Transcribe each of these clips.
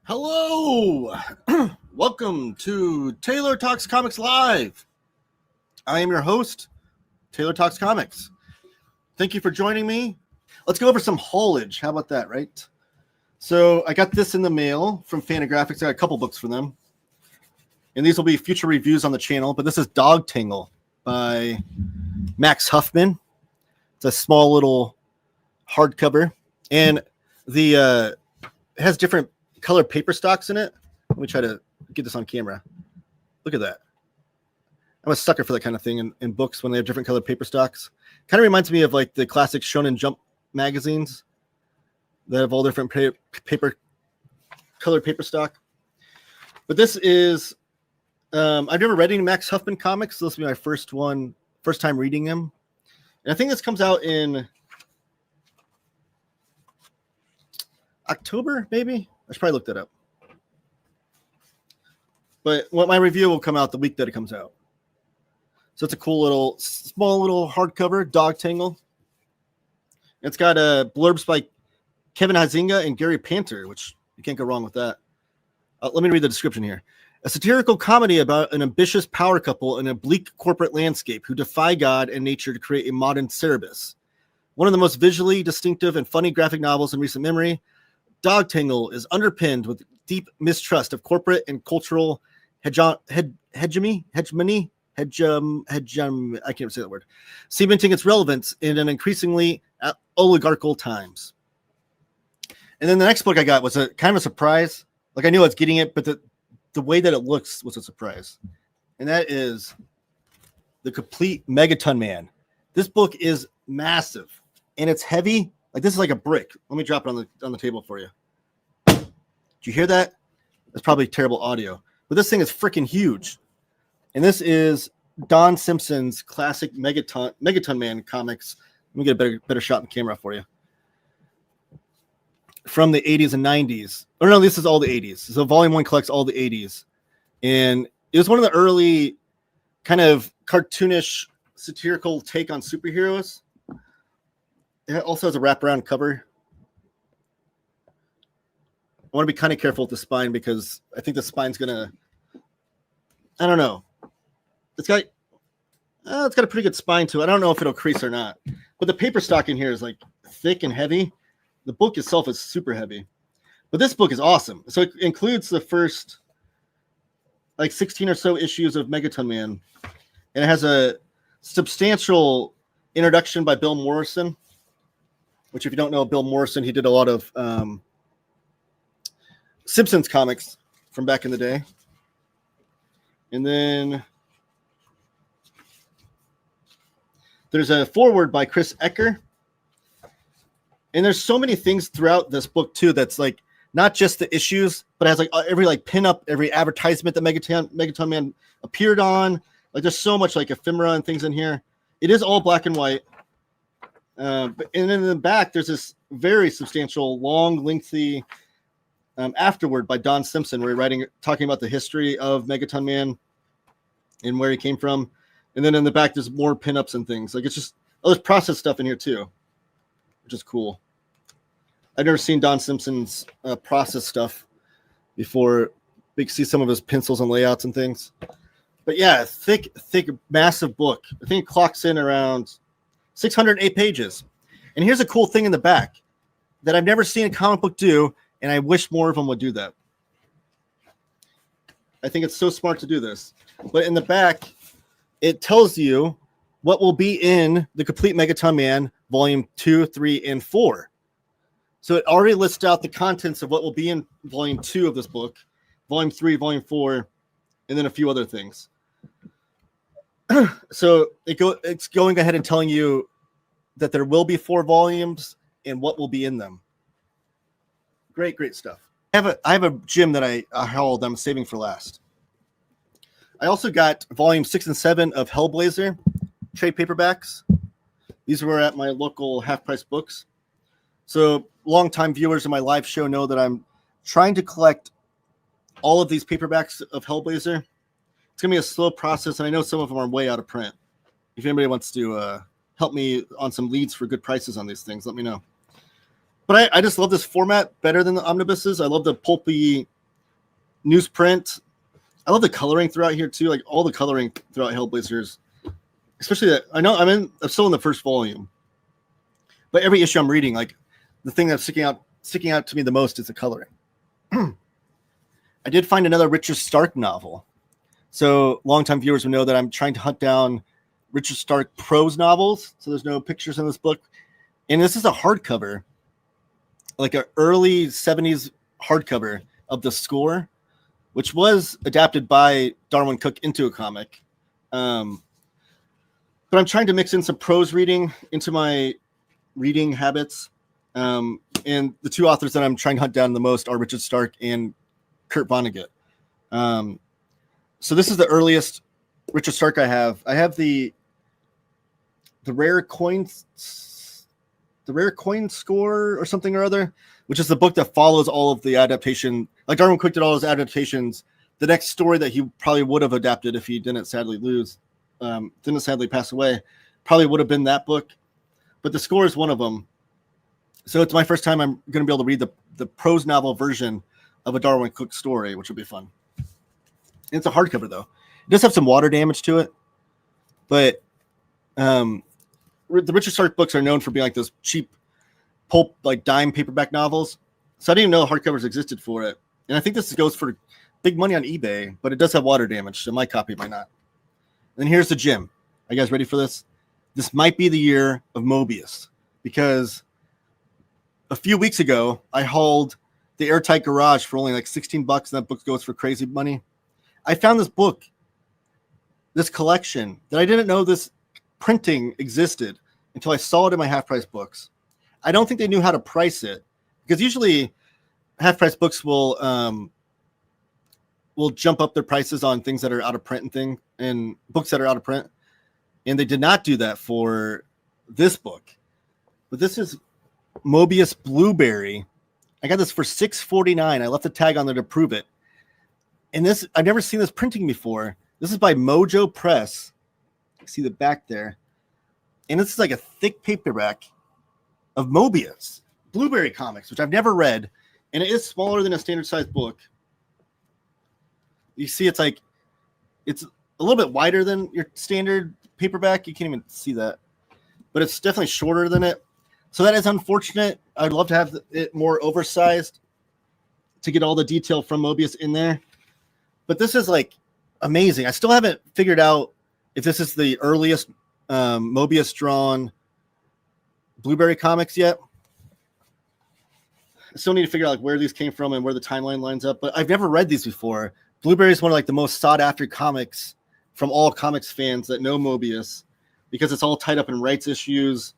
Hello! Welcome to Taylor Talks Comics Live. I am your host, Taylor Talks Comics. Thank you for joining me. Let's go over some haulage. How about that, right? So I got this in the mail from Fantagraphics. I got a couple books for them. And these will be future reviews on the channel. But this is Dog Tangle by Max Huffman. It's a small little hardcover. And it has different color paper stocks in it. Let me try to get this on camera. Look at that. I'm a sucker for that kind of thing in books when they have different colored paper stocks. Kind of reminds me of like the classic Shonen Jump magazines that have all different colored paper stock. But this is, I've never read any Max Huffman comics, so this will be my first time reading him. And I think this comes out in October, maybe? I should probably look that up. But my review will come out the week that it comes out. So it's a cool small little hardcover, Dog Tangle. It's got blurbs by Kevin Huizinga and Gary Panter, which you can't go wrong with that. Let me read the description here. A satirical comedy about an ambitious power couple in a bleak corporate landscape who defy God and nature to create a modern Cerebus. One of the most visually distinctive and funny graphic novels in recent memory, Dog Tangle is underpinned with deep mistrust of corporate and cultural hegemony, I can't say that word, cementing its relevance in an increasingly oligarchical times. And then the next book I got was a kind of a surprise. Like I knew I was getting it, but the way that it looks was a surprise. And that is The Complete Megaton Man. This book is massive and it's heavy. Like this is like a brick. Let me drop it on the table for you. Did you hear that? That's probably terrible audio. But this thing is freaking huge. And this is Don Simpson's classic Megaton Man comics. Let me get a better shot in the camera for you. From the 80s and 90s. Or no, this is all the 80s. So Volume 1 collects all the 80s. And it was one of the early kind of cartoonish satirical take on superheroes. It also has a wraparound cover. I want to be kind of careful with the spine because I think the spine's gonna, I don't know. It's got a pretty good spine to it. I don't know if it'll crease or not. But the paper stock in here is like thick and heavy. The book itself is super heavy. But this book is awesome. So it includes the first like 16 or so issues of Megaton Man. And it has a substantial introduction by Bill Morrison. Which, if you don't know Bill Morrison, he did a lot of Simpsons comics from back in the day. And then there's a foreword by Chris Ecker. And there's so many things throughout this book, too, that's like not just the issues, but it has like every like pinup, every advertisement that Megaton Man appeared on. Like there's so much like ephemera and things in here. It is all black and white. And then in the back, there's this very substantial, long, lengthy afterword by Don Simpson, where he's talking about the history of Megaton Man and where he came from. And then in the back, there's more pinups and things. Like it's just, there's process stuff in here too, which is cool. I've never seen Don Simpson's process stuff before. You can see some of his pencils and layouts and things. But yeah, thick, massive book. I think it clocks in around 608 pages. And here's a cool thing in the back that I've never seen a comic book do, and I wish more of them would do that. I think it's so smart to do this. But in the back, it tells you what will be in The Complete Megaton Man, Volume 2, 3, and 4. So it already lists out the contents of what will be in Volume 2 of this book, Volume 3, Volume 4, and then a few other things. So it's going ahead and telling you that there will be 4 volumes and what will be in them. Great stuff. I have a gem that I hauled. I'm saving for last. I also got volume 6 and 7 of Hellblazer trade paperbacks. These were at my local half-price books. So longtime viewers of my live show know that I'm trying to collect all of these paperbacks of Hellblazer. It's going to be a slow process, and I know some of them are way out of print. If anybody wants to help me on some leads for good prices on these things, let me know. But I just love this format better than the omnibuses. I love the pulpy newsprint. I love the coloring throughout here too. Like all the coloring throughout Hellblazers, especially that I'm still in the first volume, but every issue I'm reading, like the thing that's sticking out to me the most is the coloring. I did find another Richard Stark novel. So longtime viewers will know that I'm trying to hunt down Richard Stark prose novels. So there's no pictures in this book. And this is a hardcover, like an early 70s hardcover of the score, which was adapted by Darwin Cook into a comic. But I'm trying to mix in some prose reading into my reading habits. And the two authors that I'm trying to hunt down the most are Richard Stark and Kurt Vonnegut. So this is the earliest Richard Stark I have. I have the rare coin score or something or other, which is the book that follows all of the adaptation. Like Darwin Cook did all his adaptations. The next story that he probably would have adapted if he didn't sadly pass away, probably would have been that book. But the score is one of them. So it's my first time I'm going to be able to read the prose novel version of a Darwin Cook story, which will be fun. And it's a hardcover though. It does have some water damage to it, but the Richard Stark books are known for being like those cheap pulp, like dime paperback novels. So I didn't even know hardcovers existed for it. And I think this goes for big money on eBay, but it does have water damage, so my copy might not. And here's the gym. Are you guys ready for this? This might be the year of Mobius, because a few weeks ago, I hauled the Airtight Garage for only like $16, and that book goes for crazy money. I found this book, this collection, that I didn't know this printing existed until I saw it in my half-price books. I don't think they knew how to price it, because usually half-price books will jump up their prices on things that are out of print and books that are out of print. And they did not do that for this book. But this is Mobius Blueberry. I got this for $6.49. I left the tag on there to prove it. And this, I've never seen this printing before. This is by Mojo Press. You see the back there. And this is like a thick paperback of Mobius Blueberry comics, which I've never read. And it is smaller than a standard size book. You see, it's a little bit wider than your standard paperback. You can't even see that, but it's definitely shorter than it. So that is unfortunate. I'd love to have it more oversized to get all the detail from Mobius in there. But this is like amazing. I still haven't figured out if this is the earliest Mobius drawn Blueberry comics yet. I still need to figure out like where these came from and where the timeline lines up, but I've never read these before. Blueberry is one of like the most sought after comics from all comics fans that know Mobius, because it's all tied up in rights issues.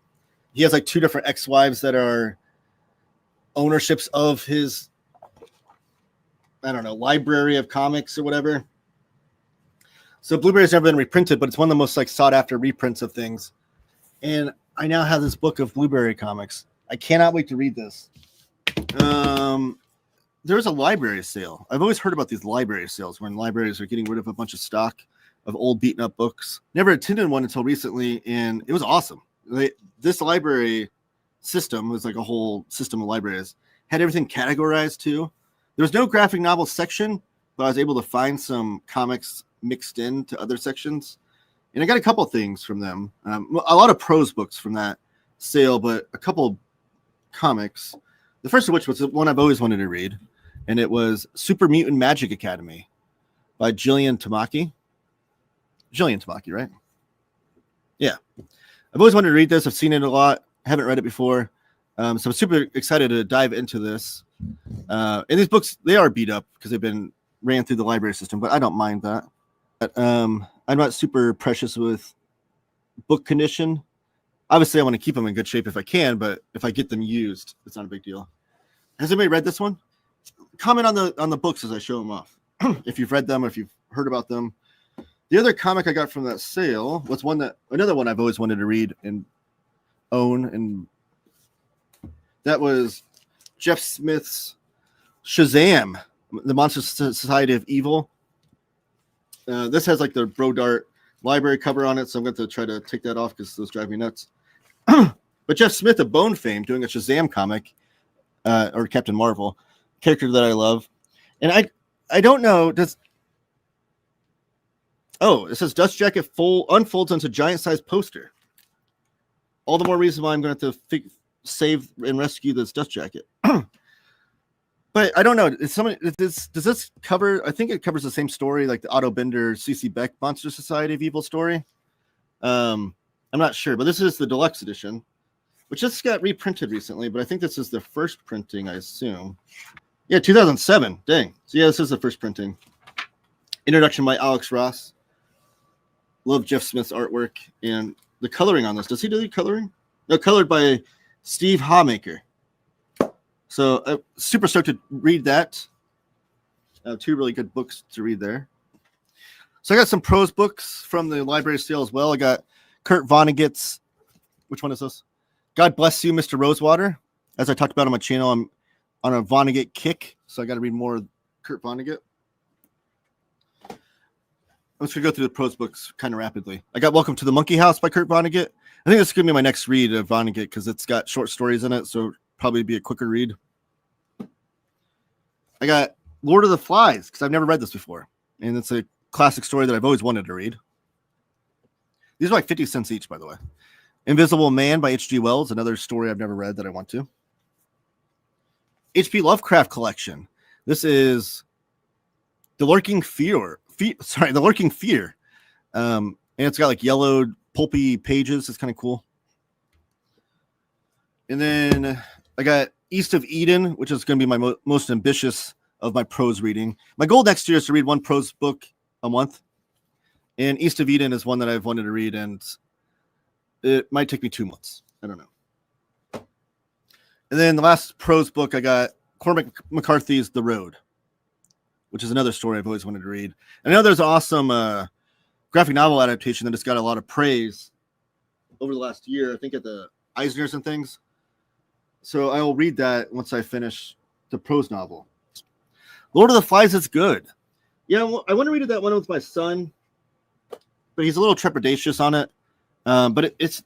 He has like two different ex-wives that are ownerships of his, I don't know, library of comics or whatever. So Blueberry's never been reprinted, but it's one of the most like sought after reprints of things. And I now have this book of Blueberry comics. I cannot wait to read this. There's a library sale. I've always heard about these library sales when libraries are getting rid of a bunch of stock of old beaten up books. Never attended one until recently, and it was awesome. This library system was like a whole system of libraries. Had everything categorized too. There was no graphic novel section, but I was able to find some comics mixed into other sections. And I got a couple things from them. A lot of prose books from that sale, but a couple comics. The first of which was the one I've always wanted to read, and it was Super Mutant Magic Academy by Jillian Tamaki. Jillian Tamaki, right? Yeah. I've always wanted to read this. I've seen it a lot. I haven't read it before. So I'm super excited to dive into this. And these books, they are beat up because they've been ran through the library system, but I don't mind that. But, I'm not super precious with book condition. Obviously, I want to keep them in good shape if I can, but if I get them used, it's not a big deal. Has anybody read this one? Comment on the books as I show them off. If you've read them or if you've heard about them. The other comic I got from that sale was another one I've always wanted to read and own, and that was Jeff Smith's Shazam, the Monster Society of Evil. This has like the Brodart library cover on it, so I'm going to try to take that off because those drive me nuts. But Jeff Smith of Bone fame doing a Shazam comic, or Captain Marvel, character that I love. And I don't know. It says Dust Jacket unfolds into giant-sized poster. All the more reason why I'm going to have to save and rescue this Dust Jacket. But I don't know. Does this cover? I think it covers the same story, like the Otto Bender, C.C. Beck Monster Society of Evil story. I'm not sure, but this is the deluxe edition, which just got reprinted recently. But I think this is the first printing, I assume. Yeah, 2007. Dang. So yeah, this is the first printing. Introduction by Alex Ross. Love Jeff Smith's artwork and the coloring on this. Does he do the coloring? No, colored by Steve Hawmaker. So super stoked to read that. Two really good books to read there. So I got some prose books from the library sale as well. I got Kurt Vonnegut's. Which one is this? God Bless You, Mr. Rosewater. As I talked about on my channel, I'm on a Vonnegut kick, so I got to read more of Kurt Vonnegut. I'm just going to go through the prose books kind of rapidly. I got Welcome to the Monkey House by Kurt Vonnegut. I think this is going to be my next read of Vonnegut because it's got short stories in it, so probably be a quicker read. I got Lord of the Flies because I've never read this before, and it's a classic story that I've always wanted to read. These are like 50 cents each, by the way. Invisible Man by H.G. Wells, another story I've never read that I want to. H.P. Lovecraft collection. This is The Lurking Fear. The Lurking Fear. And it's got like yellowed, pulpy pages. It's kind of cool. And then I got East of Eden, which is going to be my most ambitious of my prose reading. My goal next year is to read one prose book a month. And East of Eden is one that I've wanted to read, and it might take me 2 months. I don't know. And then the last prose book I got, Cormac McCarthy's The Road, which is another story I've always wanted to read. And I know there's an awesome graphic novel adaptation that has got a lot of praise over the last year, I think at the Eisners and things. So I will read that once I finish the prose novel. Lord of the Flies is good. Yeah, I want to read that one with my son, but he's a little trepidatious on it. But it's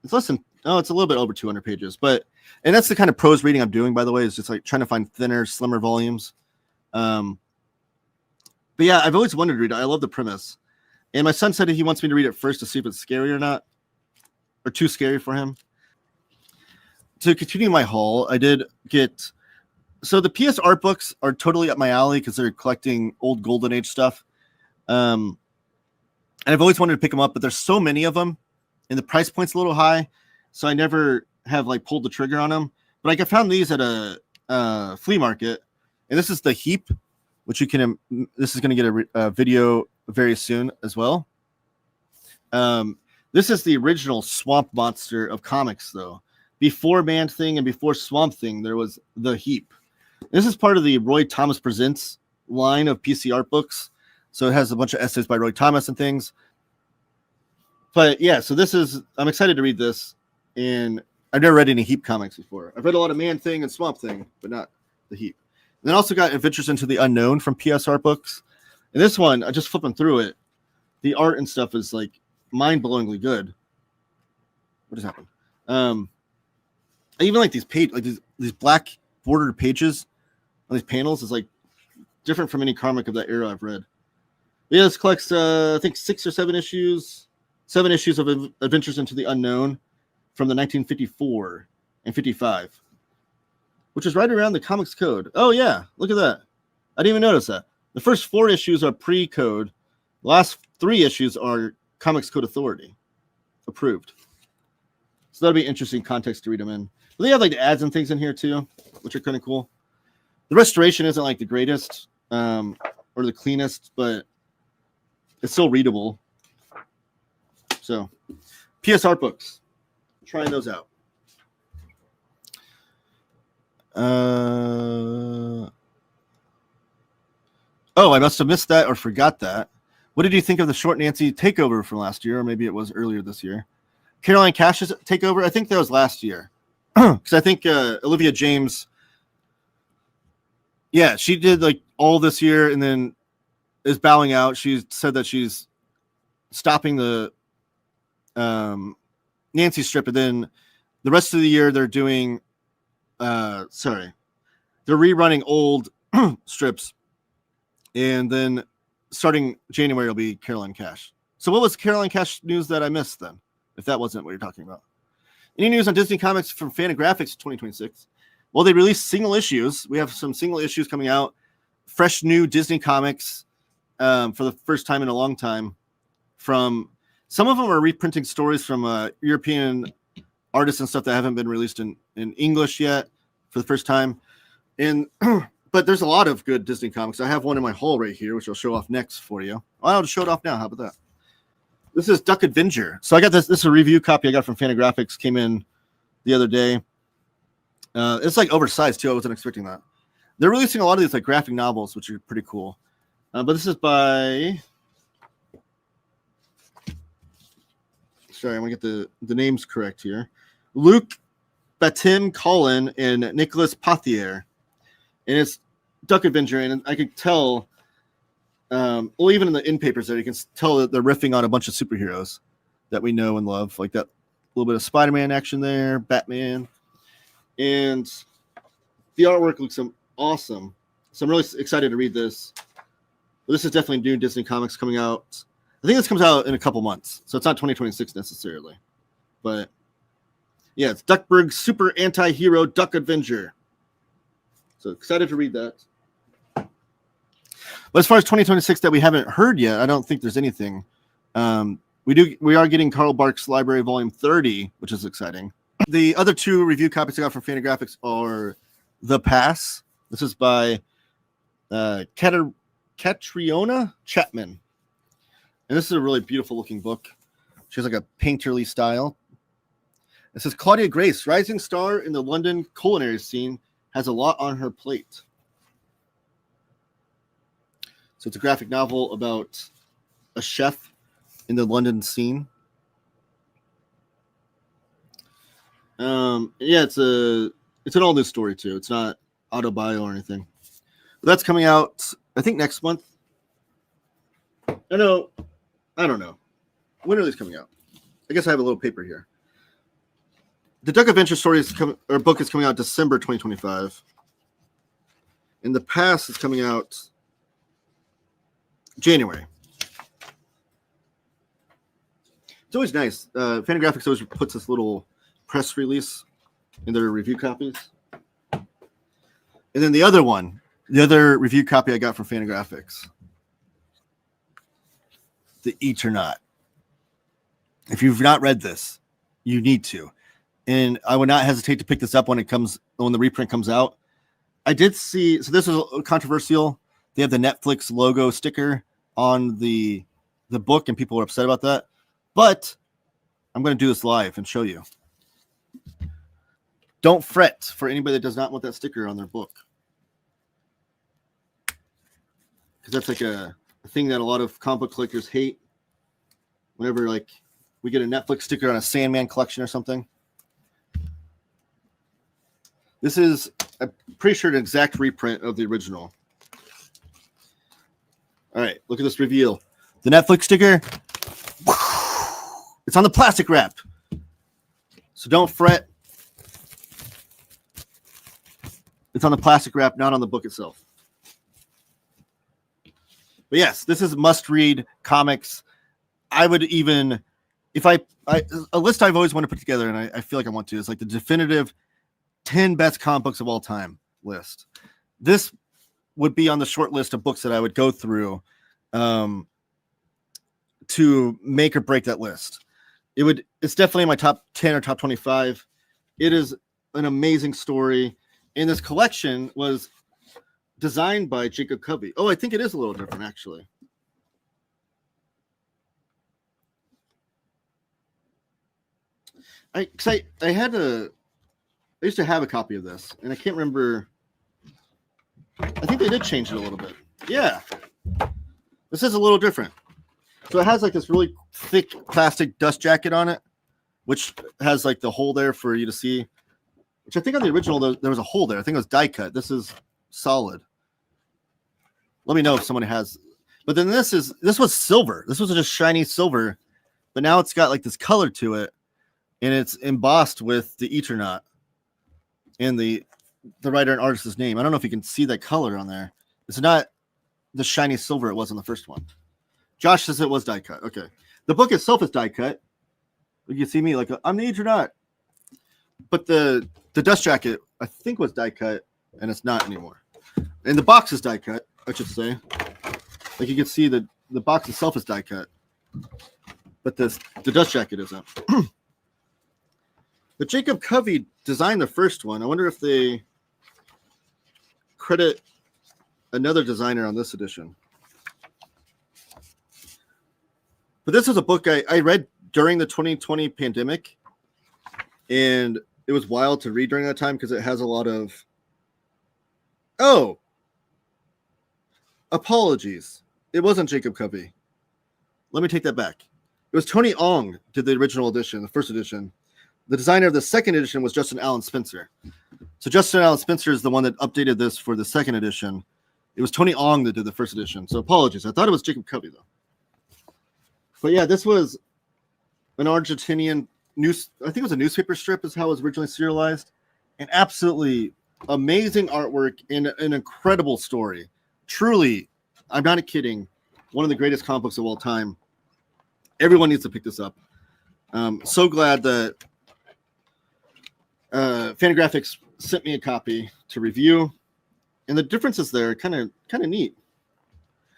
less than, it's a little bit over 200 pages. And that's the kind of prose reading I'm doing, by the way, is just like trying to find thinner, slimmer volumes. But yeah, I've always wanted to read it. I love the premise. And my son said he wants me to read it first to see if it's scary or not, or too scary for him. To continue my haul, I did get, so the PS art books are totally up my alley because they're collecting old Golden Age stuff. And I've always wanted to pick them up, but there's so many of them and the price point's a little high. So I never have like pulled the trigger on them, but like I found these at a flea market, and this is the Heap, which you can, this is going to get a video very soon as well. This is the original Swamp Monster of comics though. Before Man-Thing and before Swamp Thing, there was the Heap. This is part of the Roy Thomas Presents line of PC art books. So it has a bunch of essays by Roy Thomas and things. But yeah, so I'm excited to read this. And I've never read any Heap comics before. I've read a lot of Man-Thing and Swamp Thing, but not the Heap. And then also got Adventures into the Unknown from PS art books. And this one, I just flipping through it. The art and stuff is like mind-blowingly good. What just happened? I even like these these black bordered pages on these panels is like different from any comic of that era I've read. But yeah, this collects I think 6 or 7 issues. 7 issues of Adventures into the Unknown from the 1954 and 55, which is right around the Comics Code. Oh yeah, look at that. I didn't even notice that. The first 4 issues are pre-code. The last 3 issues are Comics Code Authority approved. So that'll be interesting context to read them in. But they have like the ads and things in here too, which are kind of cool. The restoration isn't like the greatest or the cleanest, but it's still readable. So PS art books, trying those out. Oh, I must have missed that or forgot that. What did you think of the Short Nancy takeover from last year? Or maybe it was earlier this year. Caroline Cash's takeover? I think that was last year. Because I think Olivia James, yeah, she did like all this year and then is bowing out. She said that she's stopping the Nancy strip, and then the rest of the year they're doing they're rerunning old strips And then starting January will be Caroline Cash. So what was Caroline Cash news that I missed then, if that wasn't what you're talking about? Any news on Disney Comics from Fantagraphics 2026? Well, they released single issues. We have some single issues coming out. Fresh new Disney Comics for the first time in a long time. From some of them are reprinting stories from European artists and stuff that haven't been released in English yet for the first time. And but there's a lot of good Disney comics. I have one in my haul right here, which I'll show off next for you. I'll show it off now. How about that? This is Duck Avenger. So I got this. This is a review copy I got from Fantagraphics. Came in the other day. It's like oversized too. I wasn't expecting that. They're releasing a lot of these like graphic novels, which are pretty cool. But this is by. Sorry, I'm gonna get the names correct here. Luc Batim Collin and Nicolas Pothier. And it's Duck Avenger, and I could tell, well, even in the in papers there, you can tell that they're riffing on a bunch of superheroes that we know and love, like that little bit of Spider-Man action there, Batman, and the artwork looks awesome. So I'm really excited to read this. But this is definitely new Disney Comics coming out. I think this comes out in a couple months, so it's not 2026 necessarily, but yeah, it's Duckburg's super anti-hero Duck Avenger. So excited to read that. But as far as 2026 that we haven't heard yet, I don't think there's anything. We are getting Carl Barks Library Volume 30, which is exciting. The other two review copies I got from Fantagraphics are The Pass. This is by Catriona Chapman. And this is a really beautiful looking book. She has like a painterly style. It says Claudia Grace, rising star in the London culinary scene, has a lot on her plate. So it's a graphic novel about a chef in the London scene. Yeah, it's an all new story too. It's not autobio or anything. But that's coming out, I think, next month. I don't know. When are these coming out? I guess I have a little paper here. The Duck Adventure book is coming out December 2025. And The Pass is coming out January. It's always nice. Fantagraphics always puts this little press release in their review copies. And then the other review copy I got from Fantagraphics, the Eternaut. If you've not read this, you need to. And I would not hesitate to pick this up when the reprint comes out. I did see, so this was controversial. They have the Netflix logo sticker on the book, and people were upset about that. But I'm going to do this live and show you. Don't fret for anybody that does not want that sticker on their book, because that's like a thing that a lot of comic book collectors hate. Whenever like we get a Netflix sticker on a Sandman collection or something. This is, I'm pretty sure, an exact reprint of the original. All right, look at this reveal. The Netflix sticker, it's on the plastic wrap. So don't fret. It's on the plastic wrap, not on the book itself. But yes, this is must-read comics. I would even, if a list I've always wanted to put together, and I feel like I want to, is like the definitive 10 best comic books of all time list. This would be on the short list of books that I would go through to make or break that list. It's definitely in my top 10 or top 25. It is an amazing story. And this collection was designed by Jacob Covey. Oh, I think it is a little different, actually. I used to have a copy of this, and I can't remember. I think they did change it a little bit. Yeah. This is a little different. So it has like this really thick plastic dust jacket on it, which has like the hole there for you to see. Which I think on the original, there was a hole there. I think it was die cut. This is solid. Let me know if someone has. But then this was silver. This was just shiny silver. But now it's got like this color to it. And it's embossed with the Eternaut and the writer and artist's name. I don't know if you can see that color on there. It's not the shiny silver it was in the first one. Josh says it was die cut. Okay. The book itself is die cut. You can see me like, I'm the Eternaut. But the dust jacket, I think, was die cut, and it's not anymore. And the box is die cut, I should say. Like you can see the box itself is die cut. But the dust jacket isn't. But Jacob Covey designed the first one. I wonder if they credit another designer on this edition. But this is a book I read during the 2020 pandemic. And it was wild to read during that time because it has a lot of... Oh! Apologies. It wasn't Jacob Covey. Let me take that back. It was Tony Ong did the original edition, the first edition. The designer of the second edition was Justin Allen Spencer. So Justin Allen Spencer is the one that updated this for the second edition. It was Tony Ong that did the first edition. So apologies. I thought it was Jacob Covey, though. But yeah, this was an Argentinian news. I think it was a newspaper strip is how it was originally serialized. An absolutely amazing artwork and an incredible story. Truly, I'm not kidding, one of the greatest comic books of all time. Everyone needs to pick this up. So glad that Fantagraphics sent me a copy to review, and the differences there are kind of neat,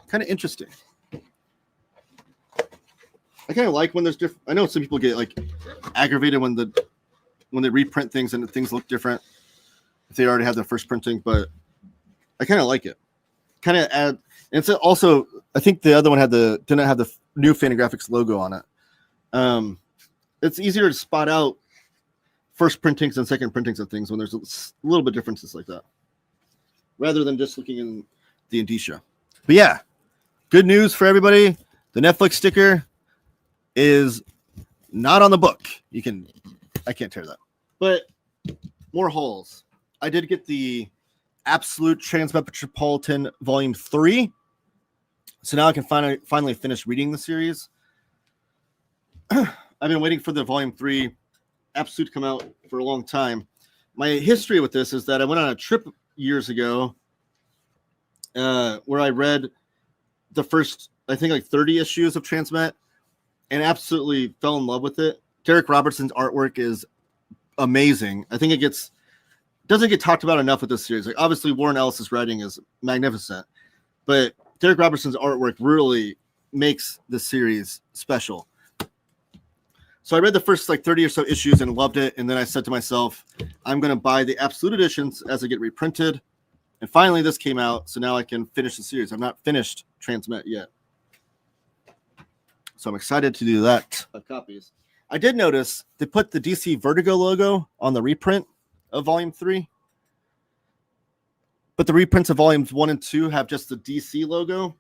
kind of interesting. I kind of like when there's different. I know some people get like aggravated when they reprint things and things look different if they already have their first printing, but I kind of like it. Kind of add. And it's also, I think the other one didn't have the new Fantagraphics logo on it. It's easier to spot out first printings and second printings of things when there's a little bit differences like that, rather than just looking in the indicia. But yeah, good news for everybody. The Netflix sticker is not on the book. I can't tear that. But more hauls. I did get the Absolute Transmetropolitan Volume 3. So now I can finally finish reading the series. I've been waiting for the Volume 3 Absolute to come out for a long time. My history with this is that I went on a trip years ago where I read the first, I think, like 30 issues of Transmet and absolutely fell in love with it. Derek Robertson's artwork is amazing. I think it doesn't get talked about enough with this series. Like, obviously, Warren Ellis's writing is magnificent, but Derek Robertson's artwork really makes the series special. So I read the first like 30 or so issues and loved it. And then I said to myself, I'm going to buy the Absolute editions as they get reprinted. And finally, this came out. So now I can finish the series. I've not finished Transmet yet. So I'm excited to do that. Copies. I did notice they put the DC Vertigo logo on the reprint of Volume 3. But the reprints of Volumes 1 and 2 have just the DC logo.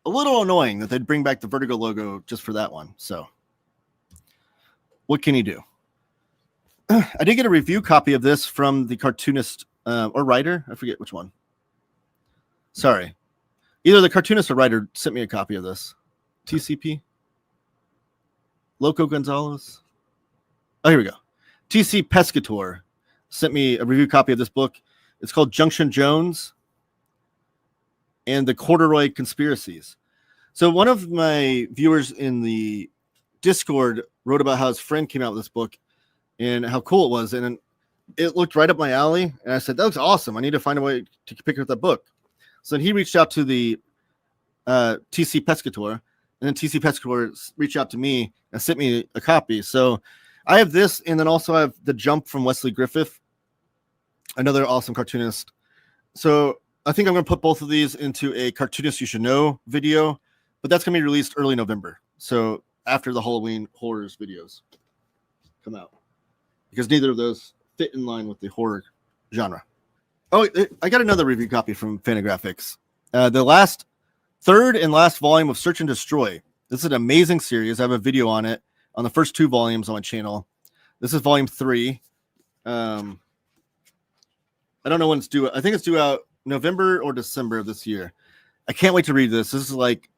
A little annoying that they'd bring back the Vertigo logo just for that one. So what can you do? I did get a review copy of this from the cartoonist or writer. I forget which one. Sorry. Either the cartoonist or writer sent me a copy of this. TCP? Loco Gonzalez? Oh, here we go. TC Pescator sent me a review copy of this book. It's called Junction Jones and the Corduroy Conspiracies. So one of my viewers in the Discord wrote about how his friend came out with this book and how cool it was. And it looked right up my alley. And I said, that looks awesome. I need to find a way to pick up that book. So then he reached out to the TC Pescator. And then TC Pescator reached out to me and sent me a copy. So I have this, and then also I have The Jump from Wesley Griffith, another awesome cartoonist. So I think I'm going to put both of these into a Cartoonist You Should Know video, but that's going to be released early November. So after the Halloween horrors videos come out, because neither of those fit in line with the horror genre. Oh, I got another review copy from Fantagraphics. The third and last volume of Search and Destroy. This is an amazing series. I have a video on it on the first 2 volumes on my channel. This is volume 3. I don't know when it's due. I think it's due out November or December of this year. I can't wait to read this. This is like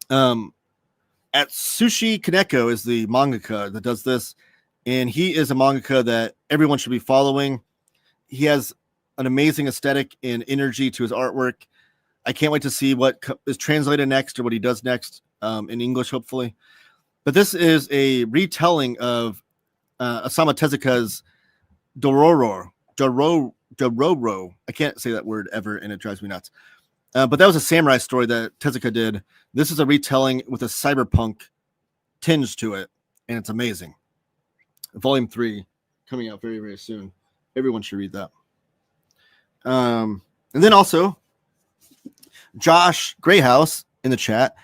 Atsushi Kaneko is the mangaka that does this, and he is a mangaka that everyone should be following. He has an amazing aesthetic and energy to his artwork. I can't wait to see what is translated next or what he does next in English, hopefully. But this is a retelling of Osamu Tezuka's Dororo. I can't say that word ever, and it drives me nuts. But that was a samurai story that Tezuka did. This is a retelling with a cyberpunk tinge to it, and it's amazing. Volume 3 coming out very, very soon. Everyone should read that. And then also, Josh Greyhouse in the chat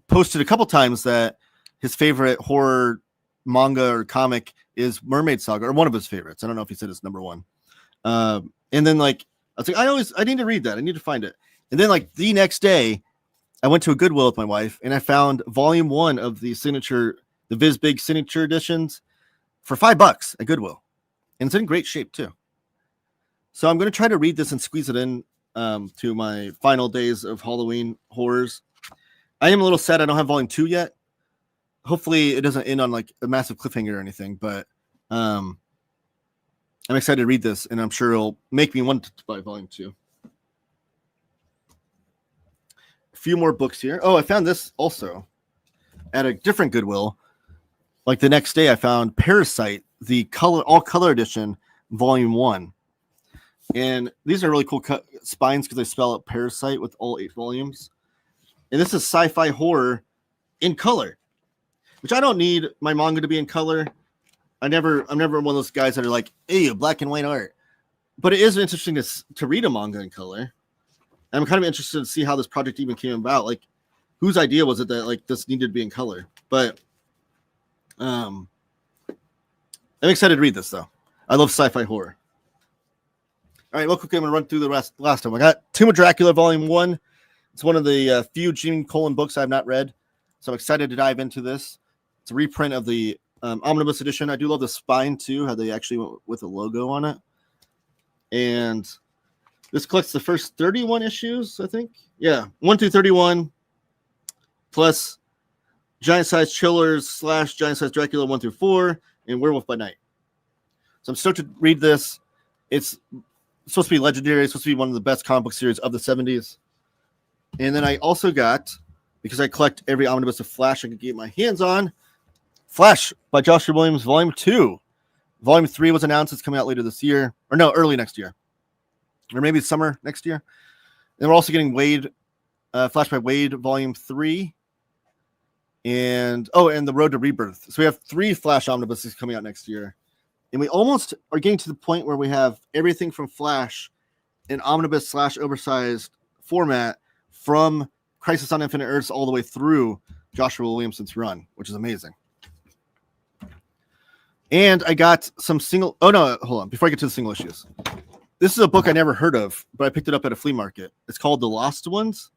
posted a couple times that his favorite horror manga or comic is Mermaid Saga, or one of his favorites. I don't know if he said it's number one. And then like I was like, I need to read that. I need to find it. And then like the next day, I went to a Goodwill with my wife and I found volume 1 of the Viz Big signature editions for $5 at Goodwill. And it's in great shape too. So I'm going to try to read this and squeeze it in to my final days of Halloween horrors. I am a little sad I don't have volume 2 yet. Hopefully it doesn't end on like a massive cliffhanger or anything, but I'm excited to read this, and I'm sure it'll make me want to buy volume 2. A few more books here. Oh, I found this also at a different Goodwill. Like the next day, I found Parasite, the all color edition, volume 1. And these are really cool spines because they spell out Parasite with all 8 volumes. And this is sci-fi horror in color, which I don't need my manga to be in color. I'm never one of those guys that are like, hey, black and white art. But it is interesting to read a manga in color. I'm kind of interested to see how this project even came about. Like, whose idea was it that like this needed to be in color? But I'm excited to read this though. I love sci-fi horror. All right, real quick, I'm gonna run through the last time. I got Tomb of Dracula, Volume 1. It's one of the few Gene Colan books I've not read, so I'm excited to dive into this. It's a reprint of the omnibus edition. I do love the spine too, how they actually went with a logo on it. And this collects the first 31 issues, I think. Yeah, 1 through 31, plus Giant Size Chillers / Giant Size Dracula 1 through 4, and Werewolf by Night. So I'm stoked to read this. It's supposed to be legendary. It's supposed to be one of the best comic book series of the 70s. And then I also got, because I collect every omnibus of Flash I could get my hands on, Flash by Joshua Williams, Volume 2. Volume 3 was announced. It's coming out later this year. Or no, early next year. Or maybe summer next year. And we're also getting Wade, Flash by Wade, Volume 3. And The Road to Rebirth. So we have 3 Flash omnibuses coming out next year. And we almost are getting to the point where we have everything from Flash in omnibus / oversized format from Crisis on Infinite Earths all the way through Joshua Williamson's run, which is amazing. And I got some single... Oh, no, hold on. Before I get to the single issues. This is a book I never heard of, but I picked it up at a flea market. It's called The Lost Ones.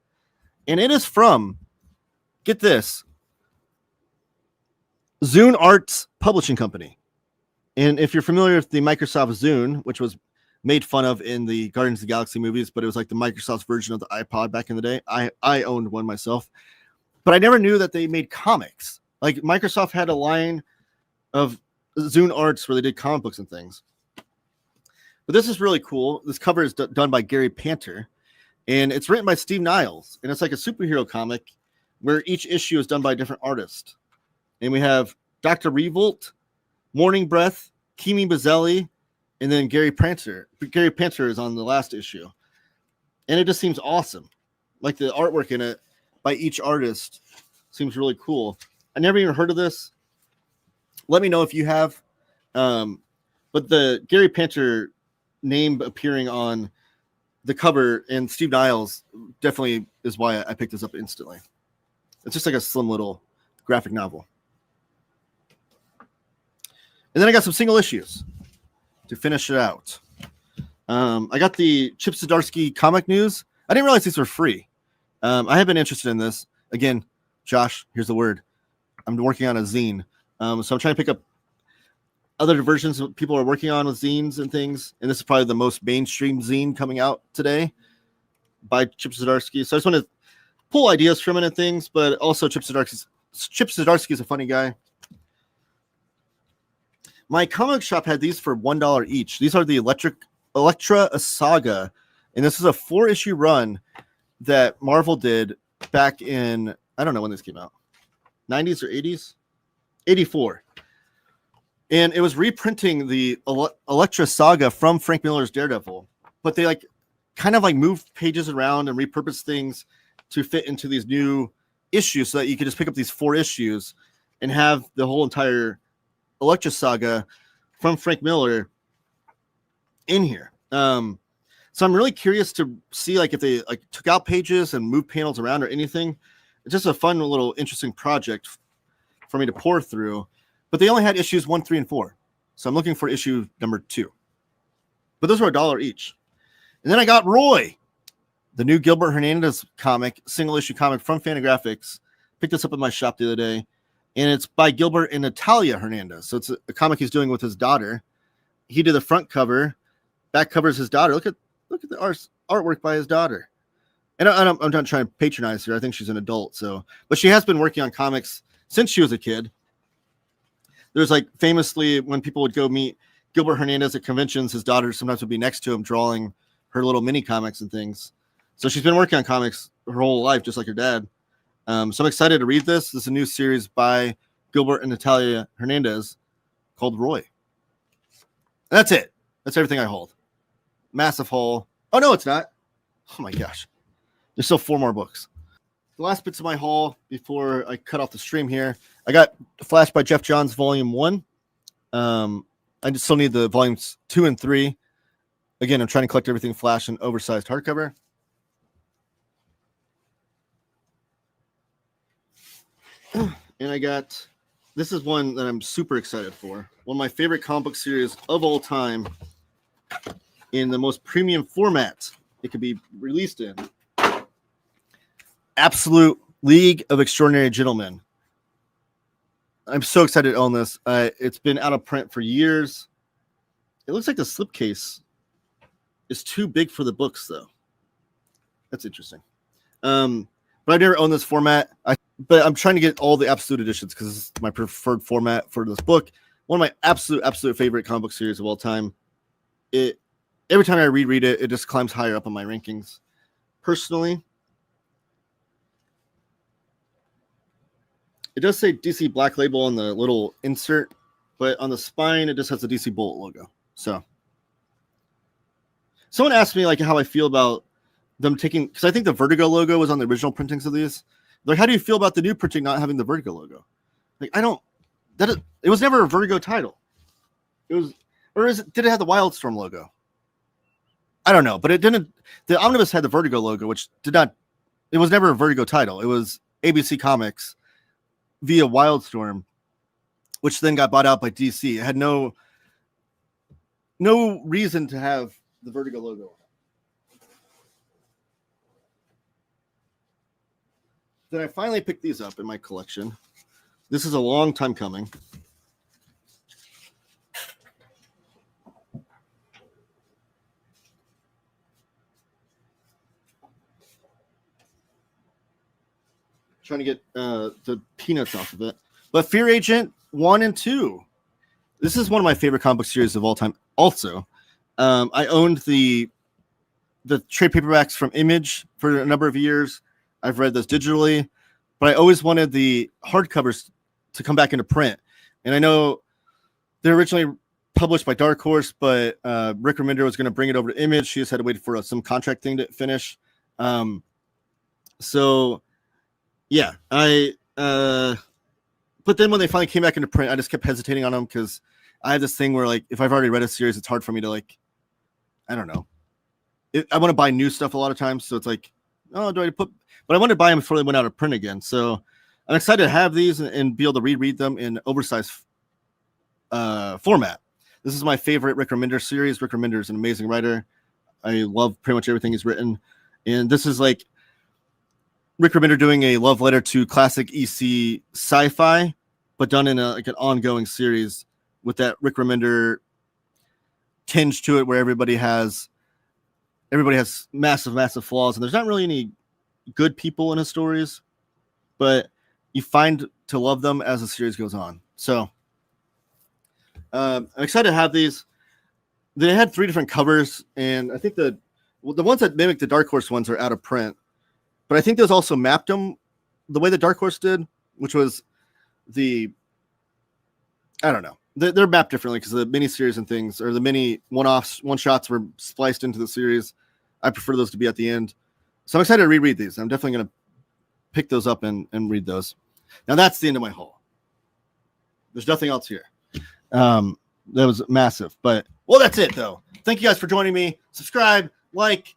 And it is from, get this, Zune Arts Publishing Company. And if you're familiar with the Microsoft Zune, which was made fun of in the Guardians of the Galaxy movies, but it was like the Microsoft's version of the iPod back in the day. I owned one myself. But I never knew that they made comics. Like Microsoft had a line of Zune Arts where they did comic books and things. But this is really cool. This cover is done by Gary Panter, and it's written by Steve Niles. And it's like a superhero comic where each issue is done by a different artist. And we have Dr. Revolt, Morning Breath, Kimi Bazzelli, and then Gary Panter. Gary Panter is on the last issue. And it just seems awesome. Like the artwork in it by each artist seems really cool. I never even heard of this. Let me know if you have. But the Gary Panter name appearing on the cover and Steve Niles definitely is why I picked this up instantly. It's just like a slim little graphic novel. And then I got some single issues to finish it out. I got the Chip Zdarsky comic news. I didn't realize these were free. I have been interested in this. Again, Josh, here's the word. I'm working on a zine. So I'm trying to pick up other versions of people are working on with zines and things. And this is probably the most mainstream zine coming out today by Chip Zdarsky. So I just want to pull ideas from it and things, but also Chip Zdarsky is a funny guy. My comic shop had these for $1 each. These are the electric Elektra, a Saga. And this is a 4-issue run that Marvel did back in, I don't know when this came out, 90s or 80s? 84. And it was reprinting the Elektra Saga from Frank Miller's Daredevil. But they like kind of like moved pages around and repurposed things to fit into these new issues so that you could just pick up these 4 issues and have the whole entire Elektra Saga from Frank Miller in here. So I'm really curious to see like if they like took out pages and moved panels around or anything. It's just a fun little interesting project for me to pour through. But they only had issues 1, 3, and 4. So I'm looking for issue number 2. But those were $1 each. And then I got Roy, the new Gilbert Hernandez comic, single issue comic from Fantagraphics. Picked this up at my shop the other day. And it's by Gilbert and Natalia Hernandez. So it's a comic he's doing with his daughter. He did the front cover. Back cover is his daughter. Look at the artwork by his daughter. And I'm not trying to patronize her. I think she's an adult. But she has been working on comics since she was a kid. There's like famously when people would go meet Gilbert Hernandez at conventions, his daughter sometimes would be next to him drawing her little mini comics and things. So she's been working on comics her whole life, just like her dad. So I'm excited to read this. This is a new series by Gilbert and Natalia Hernandez called Roy. And that's it. That's everything I hold. Massive haul. Oh, no, it's not. Oh, my gosh. There's still 4 more books. The last bits of my haul before I cut off the stream here. I got Flash by Jeff Johns, Volume 1. I just still need the Volumes 2 and 3. Again, I'm trying to collect everything Flash in oversized hardcover. And I got, this is one that I'm super excited for. One of my favorite comic book series of all time in the most premium format it could be released in. Absolute League of Extraordinary Gentlemen. I'm so excited to own this. It's been out of print for years. It looks like the slipcase is too big for the books, though. That's interesting. But I've never owned this format. But I'm trying to get all the absolute editions because this is my preferred format for this book. One of my absolute favorite comic book series of all time. Every time I reread it, it just climbs higher up on my rankings. Personally, it does say DC Black Label on the little insert, but on the spine, it just has the DC Bullet logo. So, someone asked me like how I feel about them taking, because I think the Vertigo logo was on the original printings of these. Like, how do you feel about the new printing not having the Vertigo logo? Like, it was never a Vertigo title. It was, did it have the Wildstorm logo? I don't know, but it didn't. The Omnibus had the Vertigo logo, which did not. It was never a Vertigo title. It was ABC Comics via Wildstorm, which then got bought out by DC. It had no reason to have the Vertigo logo. Then I finally picked these up in my collection. This is a long time coming. Trying to get the peanuts off of it. But Fear Agent 1 and 2. This is one of my favorite comic book series of all time. Also, I owned the trade paperbacks from Image for a number of years. I've read those digitally, but I always wanted the hardcovers to come back into print. And I know they're originally published by Dark Horse, but Rick Remender was going to bring it over to Image. She just had to wait for some contract thing to finish. So yeah, but then when they finally came back into print, I just kept hesitating on them because I have this thing where like if I've already read a series, it's hard for me to like, I don't know. I want to buy new stuff a lot of times, so it's like, oh, do I put? But I wanted to buy them before they went out of print again. So I'm excited to have these and be able to reread them in oversized format. This is my favorite Rick Remender series. Rick Remender is an amazing writer. I love pretty much everything he's written, and this is like Rick Remender doing a love letter to classic EC sci-fi, but done in an ongoing series with that Rick Remender tinge to it, where everybody has massive flaws, and there's not really any good people in his stories, but you find to love them as the series goes on. So I'm excited to have these. they had 3 different covers, and I think the ones that mimic the Dark Horse ones are out of print. But I think those also mapped them the way the Dark Horse did, which was I don't know. They're mapped differently because the miniseries and things, or the mini one-offs, one-shots were spliced into the series. I prefer those to be at the end. So I'm excited to reread these. I'm definitely going to pick those up and read those. Now that's the end of my haul. There's nothing else here. That was massive. But, well, that's it, though. Thank you guys for joining me. Subscribe, like,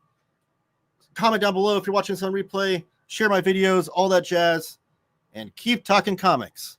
comment down below if you're watching this on replay. Share my videos, all that jazz. And keep talking comics.